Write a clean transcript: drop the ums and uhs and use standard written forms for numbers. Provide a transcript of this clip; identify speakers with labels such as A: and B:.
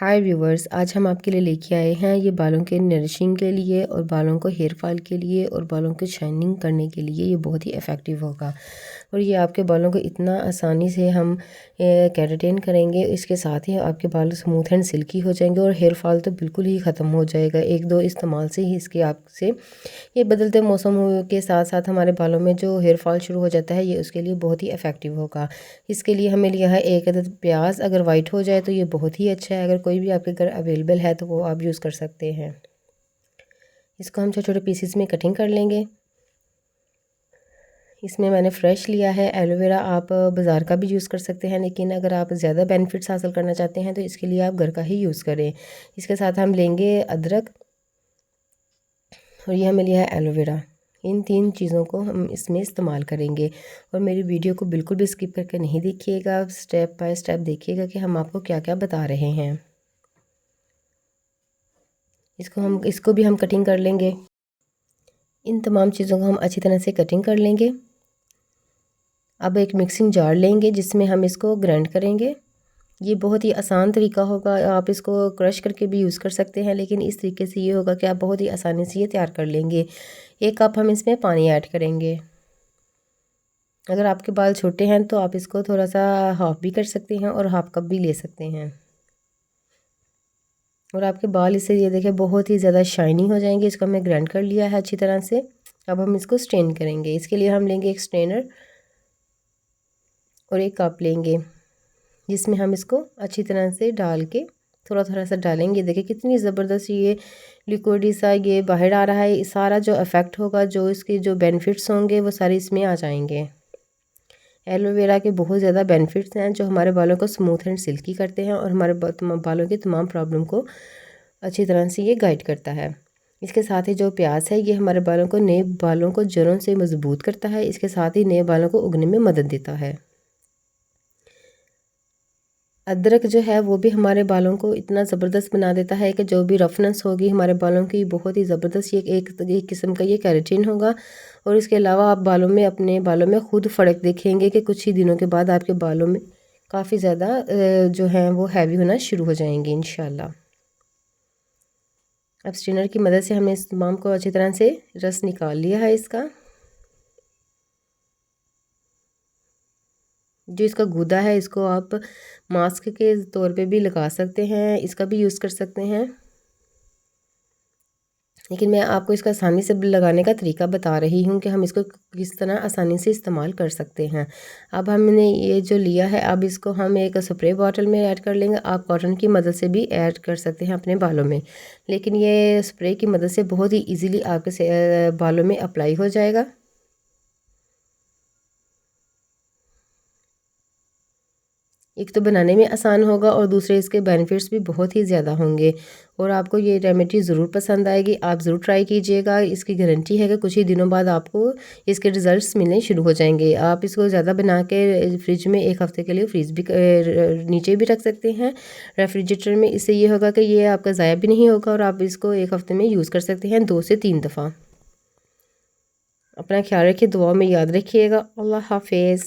A: हाय viewers, आज हम आपके लिए लेके आए हैं ये बालों के नरिशिंग के लिए और बालों को हेयर फॉल के लिए और बालों को शाइनिंग करने के लिए ये बहुत ही इफ़ेक्टिव होगा। और ये आपके बालों को इतना आसानी से हम केराटिन करेंगे, इसके साथ ही आपके बाल स्मूथ एंड सिल्की हो जाएंगे और हेयर फॉल तो बिल्कुल ही ख़त्म हो जाएगा। एक दो इस्तेमाल से ही इसके आपसे ये बदलते मौसम के साथ साथ हमारे बालों में जो हेयर फॉल शुरू हो जाता है ये उसके लिए बहुत ही इफ़ेक्टिव होगा। इसके लिए हमें लिया है एक अदद प्याज। अगर वाइट हो जाए तो ये बहुत ही अच्छा है, अगर कोई भी आपके घर अवेलेबल है तो वो आप यूज़ कर सकते हैं। इसको हम छोटे छोटे पीसेस में कटिंग कर लेंगे। इसमें मैंने फ़्रेश लिया है एलोवेरा। आप बाज़ार का भी यूज़ कर सकते हैं, लेकिन अगर आप ज़्यादा बेनिफिट्स हासिल करना चाहते हैं तो इसके लिए आप घर का ही यूज़ करें। इसके साथ हम लेंगे अदरक और ये हमें लिया है एलोवेरा। इन तीन चीज़ों को हम इसमें इस्तेमाल करेंगे और मेरी वीडियो को बिल्कुल भी स्किप करके नहीं देखिएगा, स्टेप बाय स्टेप देखिएगा कि हम आपको क्या क्या बता रहे हैं। इसको भी हम कटिंग कर लेंगे। इन तमाम चीज़ों को हम अच्छी तरह से कटिंग कर लेंगे। अब एक मिक्सिंग जार लेंगे जिसमें हम इसको ग्राइंड करेंगे। ये बहुत ही आसान तरीका होगा, आप इसको क्रश करके भी यूज़ कर सकते हैं, लेकिन इस तरीके से ये होगा कि आप बहुत ही आसानी से ये तैयार कर लेंगे। 1 कप हम इसमें पानी ऐड करेंगे। अगर आपके बाल छोटे हैं तो आप इसको थोड़ा सा हाफ़ भी कर सकते हैं और हाफ़ कप भी ले सकते हैं। और आपके बाल इससे ये देखें बहुत ही ज़्यादा शाइनी हो जाएंगे। इसको हमने ग्राइंड कर लिया है अच्छी तरह से। अब हम इसको स्ट्रेन करेंगे। इसके लिए हम लेंगे एक स्ट्रेनर और एक कप लेंगे जिसमें हम इसको अच्छी तरह से डाल के थोड़ा थोड़ा सा डालेंगे। देखिए कितनी ज़बरदस्त ये लिक्विड सा ये बाहर आ रहा है। सारा जो इफ़ेक्ट होगा, जो इसके जो बेनिफिट्स होंगे वो सारे इसमें आ जाएंगे। एलोवेरा के बहुत ज़्यादा बेनिफिट्स हैं जो हमारे बालों को स्मूथ एंड सिल्की करते हैं और हमारे बालों की तमाम प्रॉब्लम को अच्छी तरह से ये गाइड करता है। इसके साथ ही जो प्याज है ये हमारे बालों को, नए बालों को जड़ों से मजबूत करता है। इसके साथ ही नए बालों को उगने में मदद देता है। अदरक जो है वो भी हमारे बालों को इतना ज़बरदस्त बना देता है कि जो भी रफनेस होगी हमारे बालों की, बहुत ही ज़बरदस्त ये एक किस्म का ये केराटिन होगा। और इसके अलावा आप अपने बालों में खुद फ़र्क देखेंगे कि कुछ ही दिनों के बाद आपके बालों में काफ़ी ज़्यादा जो हैं वो हैवी होना शुरू हो जाएंगे इंशाल्लाह। अब स्ट्रेनर की मदद से हमने इस तमाम को अच्छी तरह से रस निकाल लिया है इसका। जो इसका गूदा है इसको आप मास्क के तौर पे भी लगा सकते हैं, इसका भी यूज़ कर सकते हैं, लेकिन मैं आपको इसका आसानी से लगाने का तरीका बता रही हूँ कि हम इसको किस तरह आसानी से इस्तेमाल कर सकते हैं। अब हमने ये जो लिया है, अब इसको हम एक स्प्रे बॉटल में ऐड कर लेंगे। आप कॉटन की मदद से भी ऐड कर सकते हैं अपने बालों में, लेकिन ये स्प्रे की मदद से बहुत ही ईजीली आपके बालों में अप्लाई हो जाएगा। एक तो बनाने में आसान होगा और दूसरे इसके बेनिफिट्स भी बहुत ही ज़्यादा होंगे और आपको ये रेमेडी ज़रूर पसंद आएगी। आप ज़रूर ट्राई कीजिएगा। इसकी गारंटी है कि कुछ ही दिनों बाद आपको इसके रिज़ल्ट्स मिलने शुरू हो जाएंगे। आप इसको ज़्यादा बना के फ्रिज में 1 हफ़्ते के लिए नीचे भी रख सकते हैं रेफ्रिजरेटर में। इससे ये होगा कि ये आपका ज़ाया भी नहीं होगा और आप इसको 1 हफ़्ते में यूज़ कर सकते हैं 2 से 3 दफ़ा। अपना ख्याल रखिए, दुआ में याद रखिएगा। अल्लाह हाफिज़।